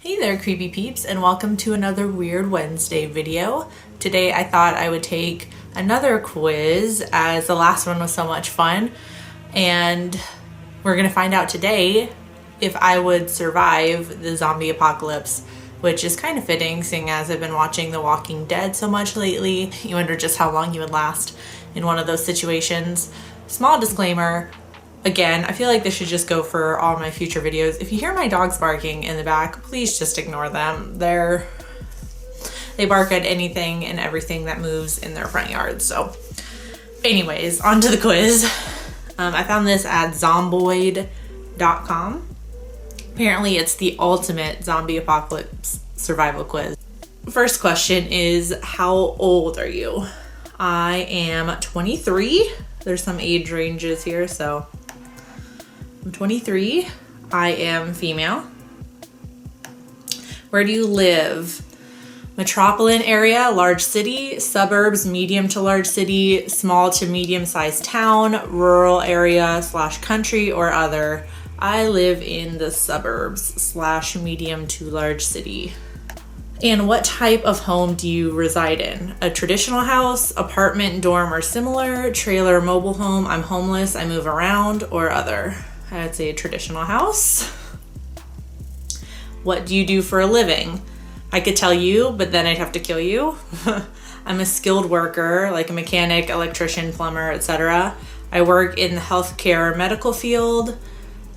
Hey there, creepy peeps, and welcome to another Weird Wednesday video. Today I thought I would take another quiz as the last one was so much fun, and we're gonna find out today if I would survive the zombie apocalypse, which is kind of fitting seeing as I've been watching The Walking Dead so much lately. You wonder just how long you would last in one of those situations. Small disclaimer, again, I feel like this should just go for all my future videos. If you hear my dogs barking in the back, please just ignore them. They bark at anything and everything that moves in their front yard. So anyways, on to the quiz. I found this at zomboid.com. Apparently it's the ultimate zombie apocalypse survival quiz. First question is, how old are you? I am 23. There's some age ranges here, so I'm 23. I am female. Where do you live? Metropolitan area, large city, suburbs, medium to large city, small to medium sized town, rural area / country, or other. I live in the suburbs / medium to large city. And what type of home do you reside in? A traditional house, apartment, dorm, or similar, trailer, mobile home, I'm homeless, I move around, or other? I'd say a traditional house. What do you do for a living? I could tell you, but then I'd have to kill you. I'm a skilled worker, like a mechanic, electrician, plumber, etc. I work in the healthcare medical field.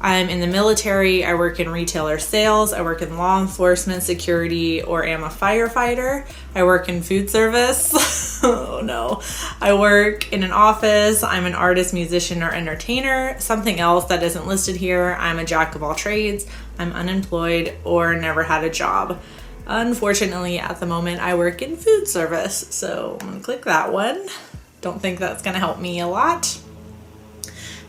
I'm in the military. I work in retail or sales. I work in law enforcement, security, or am a firefighter. I work in food service. Oh no. I work in an office. I'm an artist, musician, or entertainer. Something else that isn't listed here. I'm a jack of all trades. I'm unemployed or never had a job. Unfortunately, at the moment, I work in food service. So I'm gonna click that one. Don't think that's gonna help me a lot.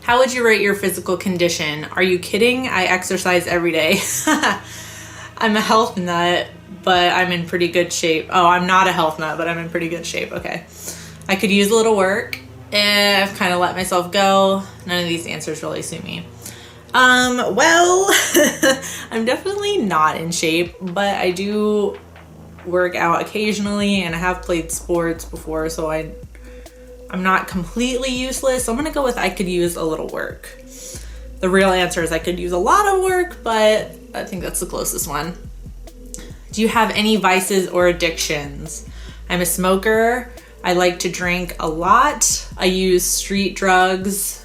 How would you rate your physical condition? Are you kidding? I exercise every day. I'm a health nut, but I'm in pretty good shape. Oh, I'm not a health nut, but I'm in pretty good shape. Okay. I could use a little work. I've kind of let myself go. None of these answers really suit me. Well, I'm definitely not in shape, but I do work out occasionally and I have played sports before, so I'm not completely useless. So I'm gonna go with I could use a little work. The real answer is I could use a lot of work, but I think that's the closest one. Do you have any vices or addictions? I'm a smoker. I like to drink a lot. I use street drugs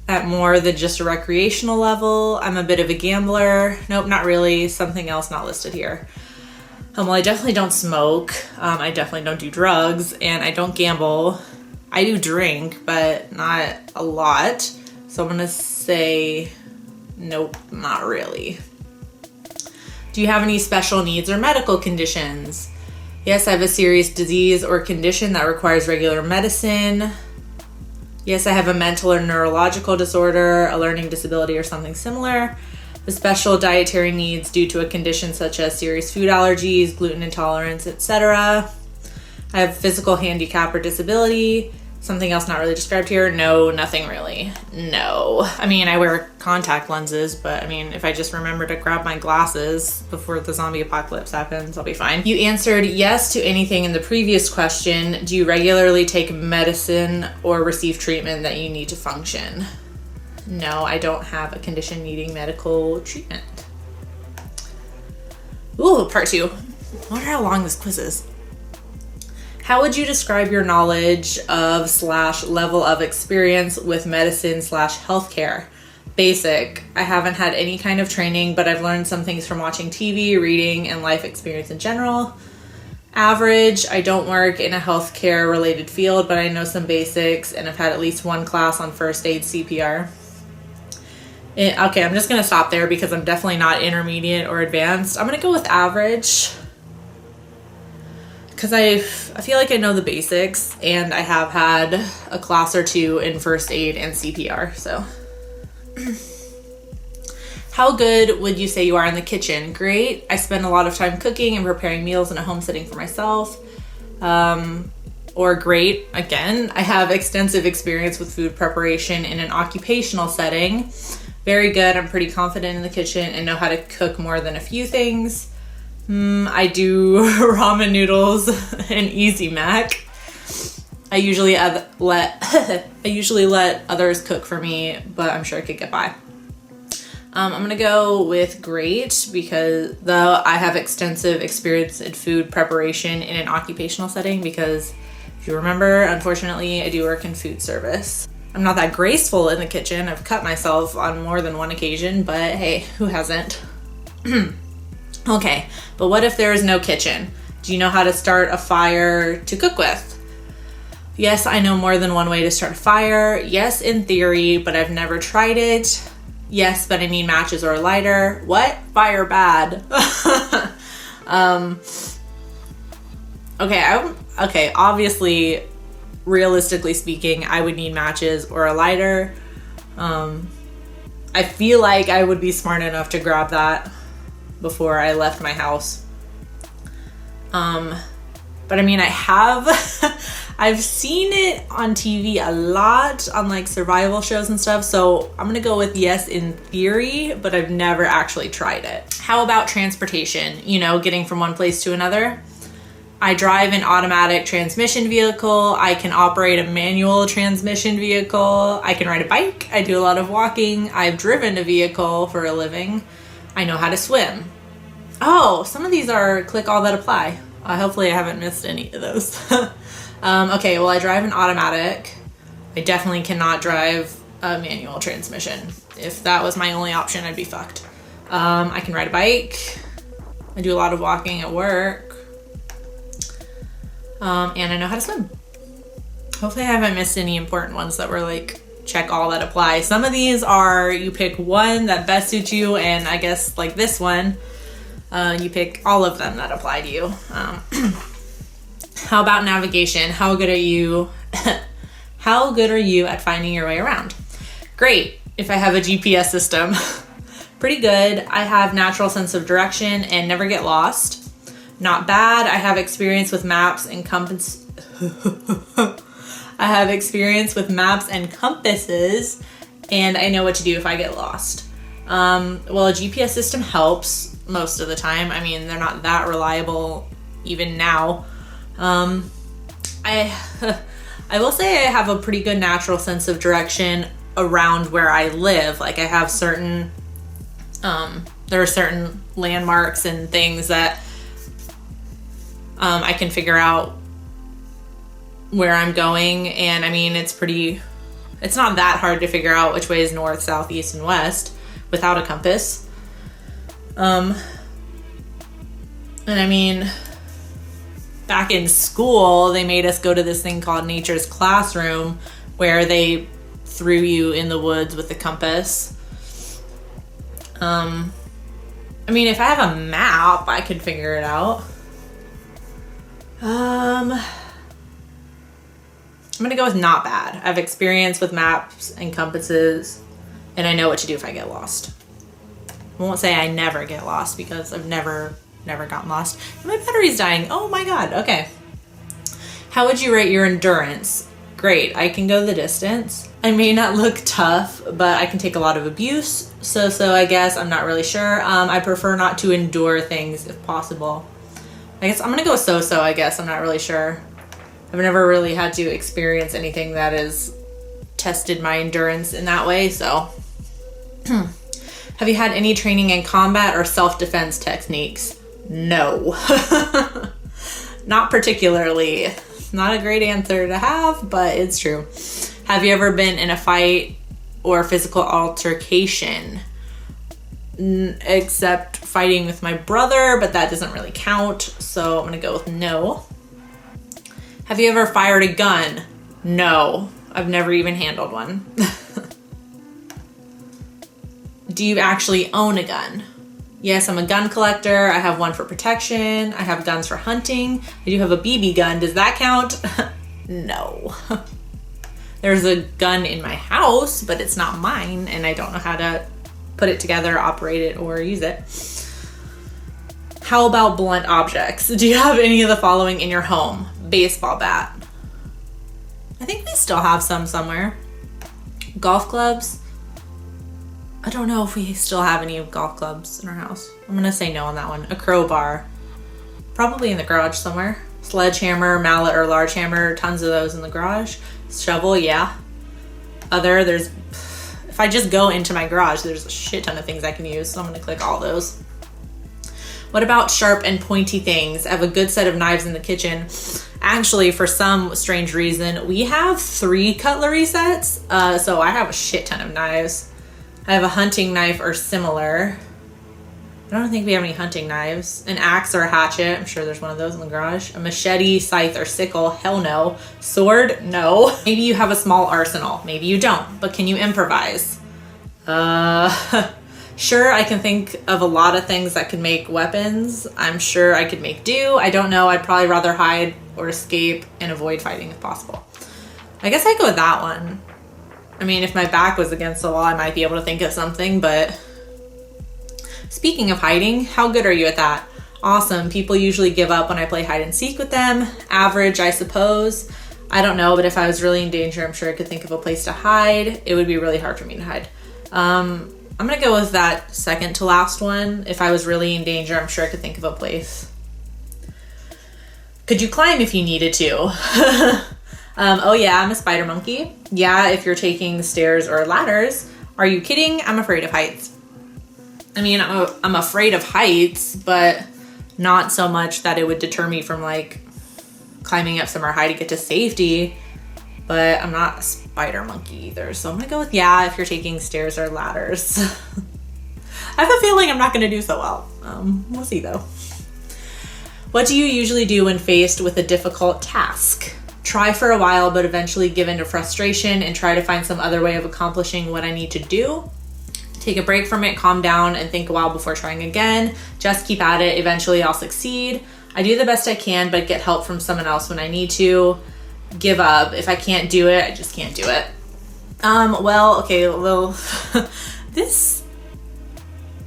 at more than just a recreational level. I'm a bit of a gambler. Nope, not really. Something else not listed here. Well, I definitely don't smoke. I definitely don't do drugs, and I don't gamble. I do drink, but not a lot. So I'm gonna say, nope, not really. Do you have any special needs or medical conditions? Yes, I have a serious disease or condition that requires regular medicine. Yes, I have a mental or neurological disorder, a learning disability, or something similar. The special dietary needs due to a condition such as serious food allergies, gluten intolerance, etc. I have physical handicap or disability. Something else not really described here. No, nothing really. No. I mean, I wear contact lenses, but I mean, if I just remember to grab my glasses before the zombie apocalypse happens, I'll be fine. You answered yes to anything in the previous question. Do you regularly take medicine or receive treatment that you need to function? No, I don't have a condition needing medical treatment. Ooh, part 2. I wonder how long this quiz is. How would you describe your knowledge of / level of experience with medicine / healthcare? Basic. I haven't had any kind of training, but I've learned some things from watching TV, reading, and life experience in general. Average. I don't work in a healthcare related field, but I know some basics and I've had at least one class on first aid CPR. Okay, I'm just gonna stop there because I'm definitely not intermediate or advanced. I'm gonna go with average because I feel like I know the basics and I have had a class or two in first aid and CPR, so. How good would you say you are in the kitchen? Great. I spend a lot of time cooking and preparing meals in a home setting for myself. Or great, again, I have extensive experience with food preparation in an occupational setting. Very good. I'm pretty confident in the kitchen and know how to cook more than a few things. I do ramen noodles and Easy Mac. I usually let others cook for me, but I'm sure I could get by. I'm gonna go with great because though I have extensive experience in food preparation in an occupational setting, because if you remember, unfortunately, I do work in food service. I'm not that graceful in the kitchen. I've cut myself on more than one occasion, but hey, who hasn't? Okay, but what if there is no kitchen? Do you know how to start a fire to cook with? Yes, I know more than one way to start a fire. Yes, in theory, but I've never tried it. Yes, but I need matches or a lighter. What? Fire bad. Okay, obviously, realistically speaking, I would need matches or a lighter. I feel like I would be smart enough to grab that before I left my house. But I mean, I've seen it on TV a lot on like survival shows and stuff. So I'm gonna go with yes in theory, but I've never actually tried it. How about transportation? You know, getting from one place to another. I drive an automatic transmission vehicle. I can operate a manual transmission vehicle. I can ride a bike. I do a lot of walking. I've driven a vehicle for a living. I know how to swim. Oh, some of these are click all that apply. Hopefully I haven't missed any of those. Okay, well, I drive an automatic. I definitely cannot drive a manual transmission. If that was my only option, I'd be fucked. I can ride a bike. I do a lot of walking at work. And I know how to swim. Hopefully I haven't missed any important ones that were like, check all that apply. Some of these are, you pick one that best suits you, and I guess like this one, you pick all of them that apply to you. How about navigation? How good are you? How good are you at finding your way around? Great, if I have a GPS system. Pretty good. I have natural sense of direction and never get lost. Not bad. I have experience with maps and compasses, and I know what to do if I get lost. Well, a GPS system helps most of the time. I mean, they're not that reliable even now. I will say I have a pretty good natural sense of direction around where I live. Like I have certain, there are certain landmarks and things that I can figure out where I'm going. And I mean, it's not that hard to figure out which way is north, south, east, and west without a compass. And I mean, back in school, they made us go to this thing called Nature's Classroom, where they threw you in the woods with the compass. I mean, if I have a map, I could figure it out. I'm gonna go with not bad. I have experience with maps and compasses, and I know what to do if I get lost. I won't say I never get lost because I've never gotten lost. My battery's dying. Oh my God. Okay. How would you rate your endurance? Great. I can go the distance. I may not look tough, but I can take a lot of abuse. So I guess I'm not really sure. I prefer not to endure things if possible. I guess I'm gonna go so, I guess. I'm not really sure. I've never really had to experience anything that has tested my endurance in that way, so. Have you had any training in combat or self-defense techniques? No. Not particularly. Not a great answer to have, but it's true. Have you ever been in a fight or physical altercation? Except fighting with my brother, but that doesn't really count, so I'm gonna go with no. Have you ever fired a gun? No. I've never even handled one. Do you actually own a gun? Yes, I'm a gun collector. I have one for protection. I have guns for hunting. I do have a BB gun. Does that count? No. There's a gun in my house, but it's not mine, and I don't know how to put it together, operate it, or use it. How about blunt objects? Do you have any of the following in your home? Baseball bat. I think we still have some somewhere. Golf clubs. I don't know if we still have any golf clubs in our house. I'm gonna say no on that one. A crowbar. Probably in the garage somewhere. Sledgehammer, mallet, or large hammer. Tons of those in the garage. Shovel, yeah. If I just go into my garage, there's a shit ton of things I can use, so I'm gonna click all those. What about sharp and pointy things? I have a good set of knives in the kitchen. Actually, for some strange reason, we have 3 cutlery sets, so I have a shit ton of knives. I have a hunting knife or similar. I don't think we have any hunting knives. An axe or a hatchet. I'm sure there's one of those in the garage. A machete, scythe, or sickle. Hell no. Sword? No. Maybe you have a small arsenal. Maybe you don't. But can you improvise? Sure, I can think of a lot of things that could make weapons. I'm sure I could make do. I don't know. I'd probably rather hide or escape and avoid fighting if possible. I guess I'd go with that one. I mean, if my back was against the wall, I might be able to think of something, but... Speaking of hiding, how good are you at that? Awesome. People usually give up when I play hide and seek with them. Average, I suppose. I don't know, but if I was really in danger, I'm sure I could think of a place to hide. It would be really hard for me to hide. I'm gonna go with that second to last one. If I was really in danger, I'm sure I could think of a place. Could you climb if you needed to? Oh yeah, I'm a spider monkey. Yeah, if you're taking stairs or ladders. Are you kidding? I'm afraid of heights. I mean, I'm afraid of heights, but not so much that it would deter me from like climbing up somewhere high to get to safety. But I'm not a spider monkey either, so I'm gonna go with yeah if you're taking stairs or ladders. I have a feeling I'm not gonna do so well. We'll see though. What do you usually do when faced with a difficult task? Try for a while, but eventually give in to frustration and try to find some other way of accomplishing what I need to do. Take a break from it, calm down, and think a while before trying again. Just keep at it. Eventually I'll succeed. I do the best I can, but get help from someone else when I need to. Give up. If I can't do it, I just can't do it.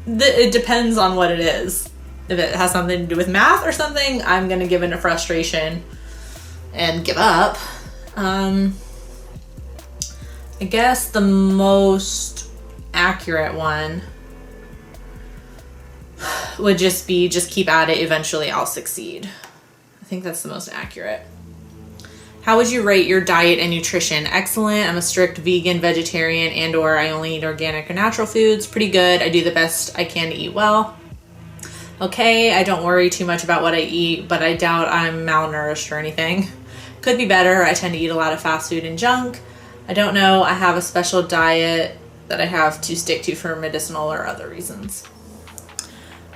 It depends on what it is. If it has something to do with math or something, I'm gonna give in to frustration and give up. I guess the most accurate one would just be keep at it, eventually I'll succeed. I think that's the most accurate. How would you rate your diet and nutrition? Excellent. I'm a strict vegan, vegetarian, and or I only eat organic or natural foods. Pretty good. I do the best I can to eat well. Okay, I don't worry too much about what I eat, but I doubt I'm malnourished or anything. Could be better. I tend to eat a lot of fast food and junk. I don't know. I have a special diet that I have to stick to for medicinal or other reasons.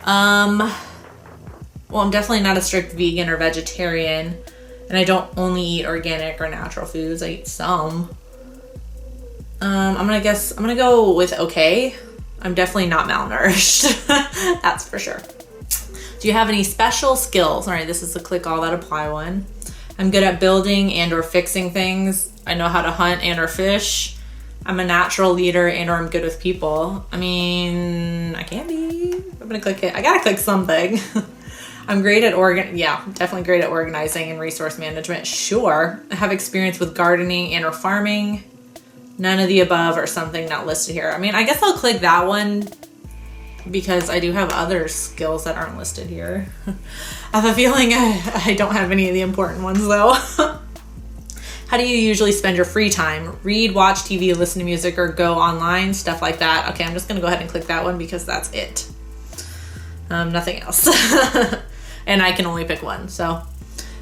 Well, I'm definitely not a strict vegan or vegetarian, and I don't only eat organic or natural foods. I eat some. I'm gonna go with okay. I'm definitely not malnourished. That's for sure. Do you have any special skills? All right, this is the click all that apply one. I'm good at building and or fixing things. I know how to hunt and or fish. I'm a natural leader and or I'm good with people. I mean, I can be. I'm gonna click it. I gotta click something. I'm great at definitely great at organizing and resource management. Sure. I have experience with gardening and or farming. None of the above or something not listed here. I mean, I guess I'll click that one because I do have other skills that aren't listed here. I have a feeling I don't have any of the important ones though. How do you usually spend your free time? Read, watch TV, listen to music, or go online, stuff like that. Okay, I'm just gonna go ahead and click that one because that's it. Nothing else. And I can only pick one, so.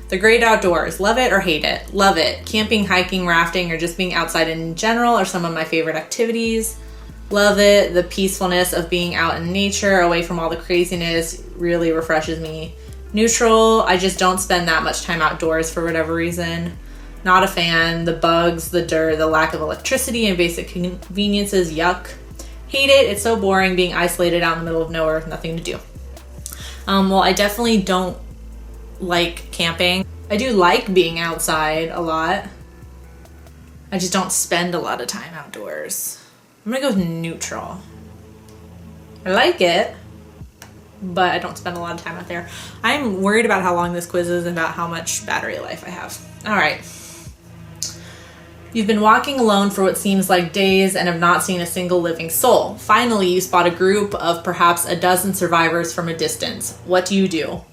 The great outdoors, love it or hate it? Love it. Camping, hiking, rafting, or just being outside in general are some of my favorite activities. Love it. The peacefulness of being out in nature, away from all the craziness, really refreshes me. Neutral, I just don't spend that much time outdoors for whatever reason. Not a fan. The bugs, the dirt, the lack of electricity, and basic conveniences, yuck. Hate it. It's so boring being isolated out in the middle of nowhere with nothing to do. Well, I definitely don't like camping. I do like being outside a lot. I just don't spend a lot of time outdoors. I'm gonna go with neutral. I like it, but I don't spend a lot of time out there. I'm worried about how long this quiz is and about how much battery life I have. All right. You've been walking alone for what seems like days and have not seen a single living soul. Finally, you spot a group of perhaps a dozen survivors from a distance. What do you do?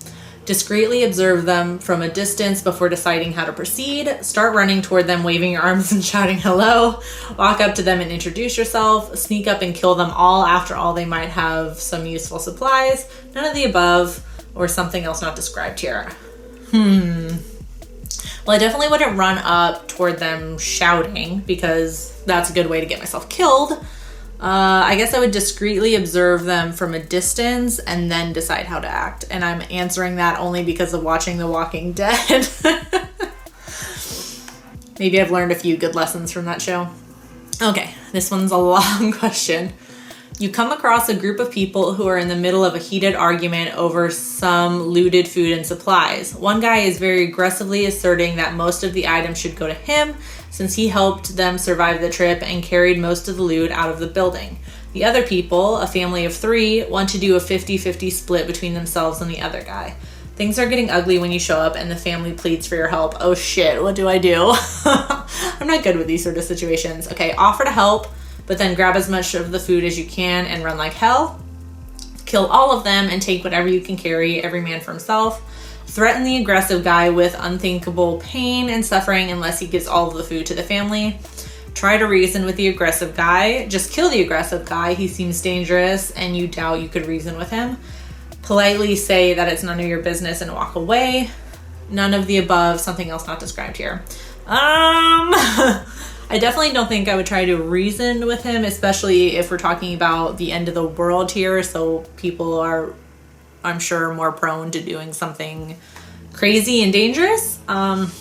Discreetly observe them from a distance before deciding how to proceed. Start running toward them, waving your arms and shouting hello. Walk up to them and introduce yourself. Sneak up and kill them all. After all, they might have some useful supplies. None of the above, or something else not described here. Well, I definitely wouldn't run up toward them shouting, because that's a good way to get myself killed. I guess I would discreetly observe them from a distance and then decide how to act. And I'm answering that only because of watching The Walking Dead. Maybe I've learned a few good lessons from that show. Okay, this one's a long question. You come across a group of people who are in the middle of a heated argument over some looted food and supplies. One guy is very aggressively asserting that most of the items should go to him, since he helped them survive the trip and carried most of the loot out of the building. The other people, a family of 3, want to do a 50-50 split between themselves and the other guy. Things are getting ugly when you show up and the family pleads for your help. Oh shit, what do I do? I'm not good with these sort of situations. Okay, offer to help, but then grab as much of the food as you can and run like hell. Kill all of them and take whatever you can carry, every man for himself. Threaten the aggressive guy with unthinkable pain and suffering unless he gives all of the food to the family. Try to reason with the aggressive guy. Just kill the aggressive guy. He seems dangerous and you doubt you could reason with him. Politely say that it's none of your business and walk away. None of the above, something else not described here. I definitely don't think I would try to reason with him, especially if we're talking about the end of the world here. So people are, I'm sure, more prone to doing something crazy and dangerous. I'm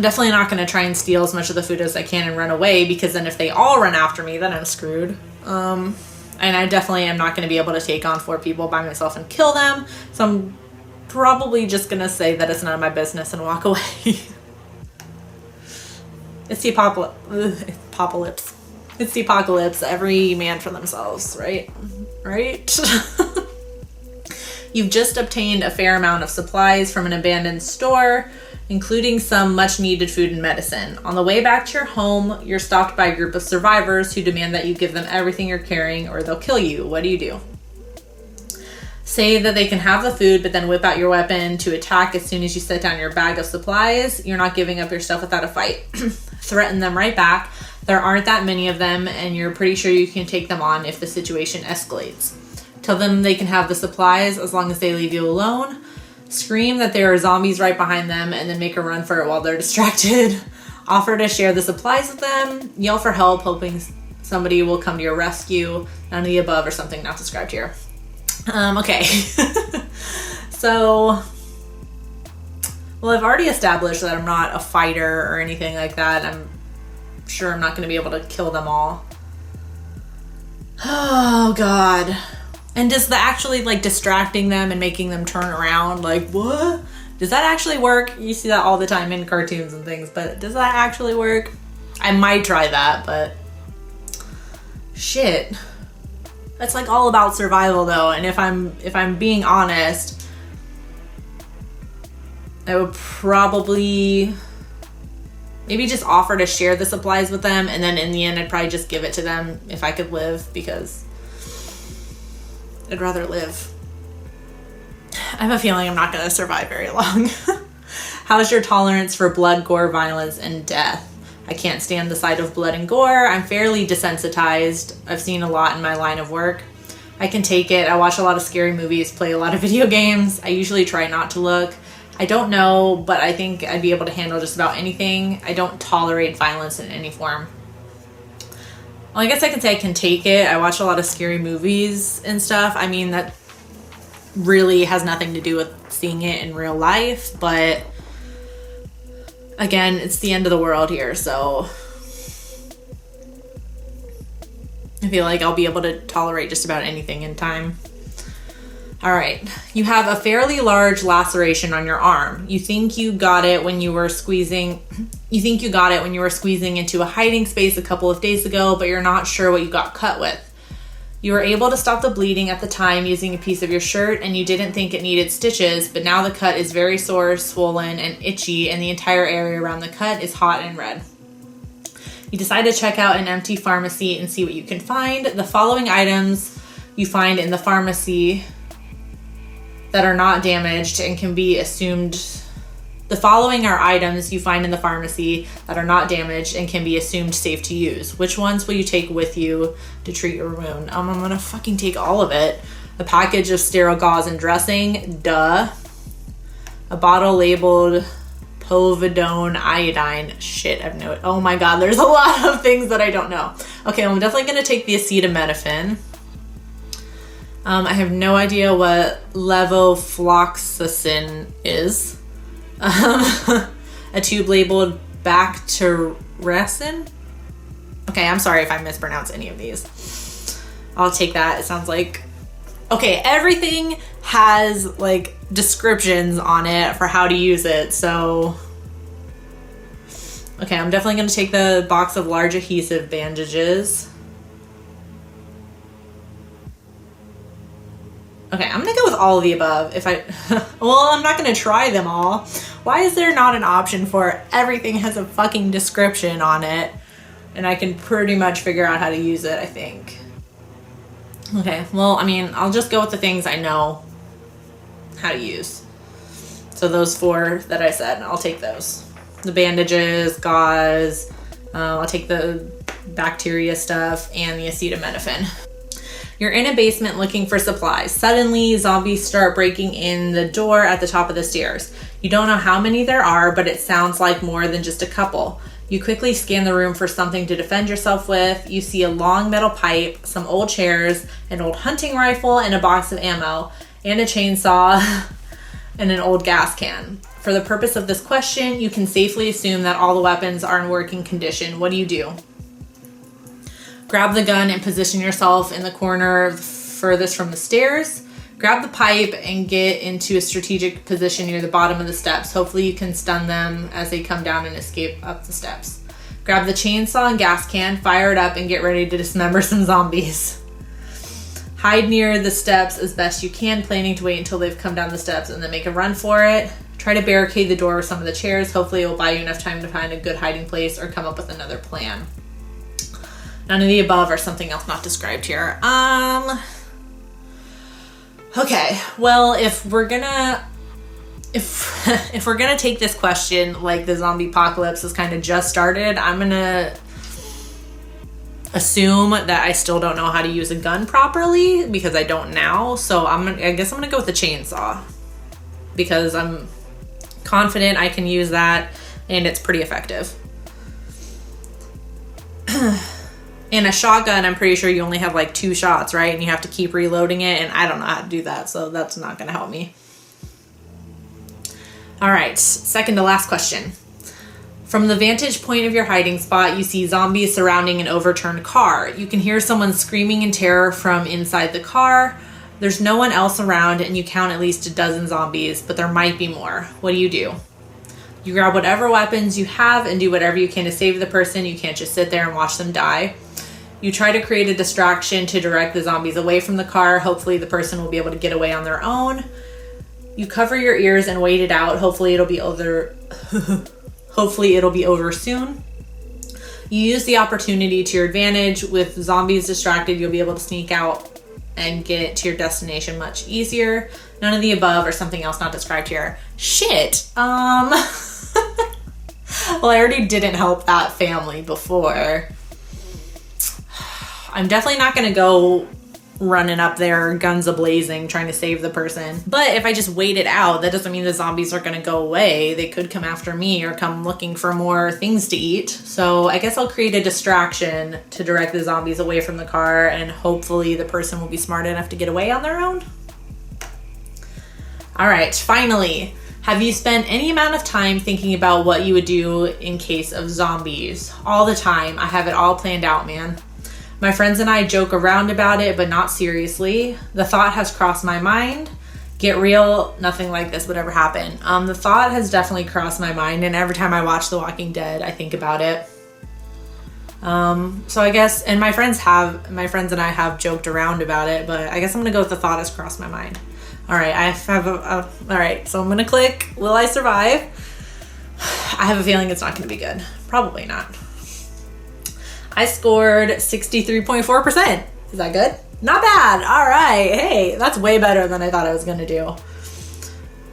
definitely not going to try and steal as much of the food as I can and run away, because then if they all run after me, then I'm screwed. And I definitely am not going to be able to take on 4 people by myself and kill them. So I'm probably just going to say that it's none of my business and walk away. It's the apocalypse. It's the apocalypse. Every man for themselves, right? Right? You've just obtained a fair amount of supplies from an abandoned store, including some much needed food and medicine. On the way back to your home, you're stopped by a group of survivors who demand that you give them everything you're carrying or they'll kill you. What do? Say that they can have the food, but then whip out your weapon to attack as soon as you set down your bag of supplies. You're not giving up your stuff without a fight. Threaten them right back. There aren't that many of them, and you're pretty sure you can take them on if the situation escalates. Tell them they can have the supplies as long as they leave you alone. Scream that there are zombies right behind them, and then make a run for it while they're distracted. Offer to share the supplies with them. Yell for help, hoping somebody will come to your rescue. None of the above, or something not described here. Okay. So, well, I've already established that I'm not a fighter or anything like that. I'm sure I'm not going to be able to kill them all. Oh, God. And does the actually, like, distracting them and making them turn around, like, what? Does that actually work? You see that all the time in cartoons and things, but does that actually work? I might try that, but shit. That's like all about survival though, and if I'm being honest, I would probably maybe just offer to share the supplies with them, and then in the end I'd probably just give it to them if I could live, because I'd rather live. I have a feeling I'm not going to survive very long. How's your tolerance for blood, gore, violence, and death? I can't stand the sight of blood and gore. I'm fairly desensitized. I've seen a lot in my line of work. I can take it. I watch a lot of scary movies, play a lot of video games. I usually try not to look. I don't know, but I think I'd be able to handle just about anything. I don't tolerate violence in any form. Well, I guess I can say I can take it. I watch a lot of scary movies and stuff. I mean, that really has nothing to do with seeing it in real life, but again, it's the end of the world here, so I feel like I'll be able to tolerate just about anything in time. All right, you have a fairly large laceration on your arm. You think you got it when you were squeezing into a hiding space a couple of days ago, but you're not sure what you got cut with. You were able to stop the bleeding at the time using a piece of your shirt, and you didn't think it needed stitches, but now the cut is very sore, swollen, and itchy, and the entire area around the cut is hot and red. You decide to check out an empty pharmacy and see what you can find. The following items you find in the pharmacy that are not damaged and can be assumed. The following are items you find in the pharmacy that are not damaged and can be assumed safe to use. Which ones will you take with you to treat your wound? I'm gonna fucking take all of it. A package of sterile gauze and dressing, duh. A bottle labeled povidone iodine. Shit, I've no. Oh my god, there's a lot of things that I don't know. Okay, I'm definitely gonna take the acetaminophen. I have no idea what levofloxacin is. A tube labeled Bactericin. Okay, I'm sorry if I mispronounce any of these. I'll take that. It sounds like... Okay, everything has like descriptions on it for how to use it, so... Okay, I'm definitely going to take the box of large adhesive bandages. Okay, I'm gonna go with all of the above. Well, I'm not gonna try them all. Why is there not an option for everything has a fucking description on it and I can pretty much figure out how to use it, I think. Okay, well, I mean, I'll just go with the things I know how to use. So those 4 that I said, I'll take those. The bandages, gauze, I'll take the bacteria stuff and the acetaminophen. You're in a basement looking for supplies. Suddenly, zombies start breaking in the door at the top of the stairs. You don't know how many there are, but it sounds like more than just a couple. You quickly scan the room for something to defend yourself with. You see a long metal pipe, some old chairs, an old hunting rifle, and a box of ammo, and a chainsaw, and an old gas can. For the purpose of this question, you can safely assume that all the weapons are in working condition. What do you do? Grab the gun and position yourself in the corner furthest from the stairs. Grab the pipe and get into a strategic position near the bottom of the steps. Hopefully you can stun them as they come down and escape up the steps. Grab the chainsaw and gas can, fire it up, and get ready to dismember some zombies. Hide near the steps as best you can, planning to wait until they've come down the steps and then make a run for it. Try to barricade the door with some of the chairs. Hopefully it will buy you enough time to find a good hiding place or come up with another plan. None of the above or something else not described here. Okay, well, if we're gonna take this question like the zombie apocalypse has kind of just started, I'm gonna assume that I still don't know how to use a gun properly because I don't now. So I guess I'm gonna go with the chainsaw because I'm confident I can use that and it's pretty effective. In a shotgun, I'm pretty sure you only have like 2 shots, right? And you have to keep reloading it, and I don't know how to do that, so that's not gonna help me. All right, second to last question. From the vantage point of your hiding spot, you see zombies surrounding an overturned car. You can hear someone screaming in terror from inside the car. There's no one else around, and you count at least a dozen zombies, but there might be more. What do? You grab whatever weapons you have and do whatever you can to save the person. You can't just sit there and watch them die. You try to create a distraction to direct the zombies away from the car. Hopefully the person will be able to get away on their own. You cover your ears and wait it out. Hopefully it'll be over. Hopefully it'll be over soon. You use the opportunity to your advantage. With zombies distracted, you'll be able to sneak out and get to your destination much easier. None of the above or something else not described here. Shit. Well, I already didn't help that family before. I'm definitely not gonna go running up there, guns a-blazing, trying to save the person. But if I just wait it out, that doesn't mean the zombies are gonna go away. They could come after me or come looking for more things to eat. So I guess I'll create a distraction to direct the zombies away from the car, and hopefully the person will be smart enough to get away on their own. All right, finally, have you spent any amount of time thinking about what you would do in case of zombies? All the time. I have it all planned out, man. My friends and I joke around about it, but not seriously. The thought has crossed my mind. Get real, nothing like this would ever happen. The thought has definitely crossed my mind, and every time I watch The Walking Dead, I think about it. So I guess, and my friends and I have joked around about it, but I guess I'm gonna go with the thought has crossed my mind. All right, I have all right, so I'm gonna click, will I survive? I have a feeling it's not gonna be good. Probably not. I scored 63.4%. Is that good? Not bad. All right, hey, that's way better than I thought I was gonna do. All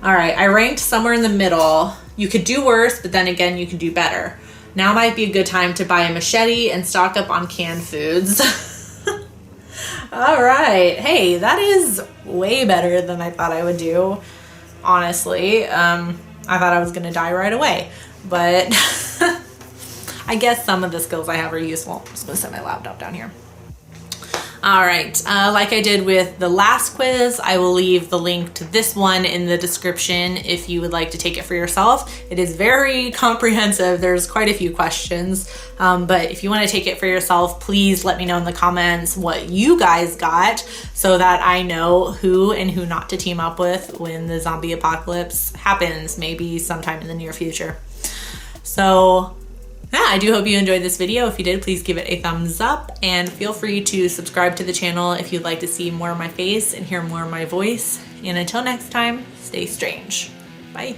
right, I ranked somewhere in the middle. You could do worse, but then again, you can do better. Now might be a good time to buy a machete and stock up on canned foods. All right, hey, that is way better than I thought I would do, honestly. I thought I was gonna die right away, but I guess some of the skills I have are useful. I'm just gonna set my laptop down here. All right, like I did with the last quiz, I will leave the link to this one in the description if you would like to take it for yourself. It is very comprehensive. There's quite a few questions, but if you want to take it for yourself, please let me know in the comments what you guys got so that I know who and who not to team up with when the zombie apocalypse happens, maybe sometime in the near future. So yeah, I do hope you enjoyed this video. If you did, please give it a thumbs up and feel free to subscribe to the channel if you'd like to see more of my face and hear more of my voice. And until next time, stay strange. Bye.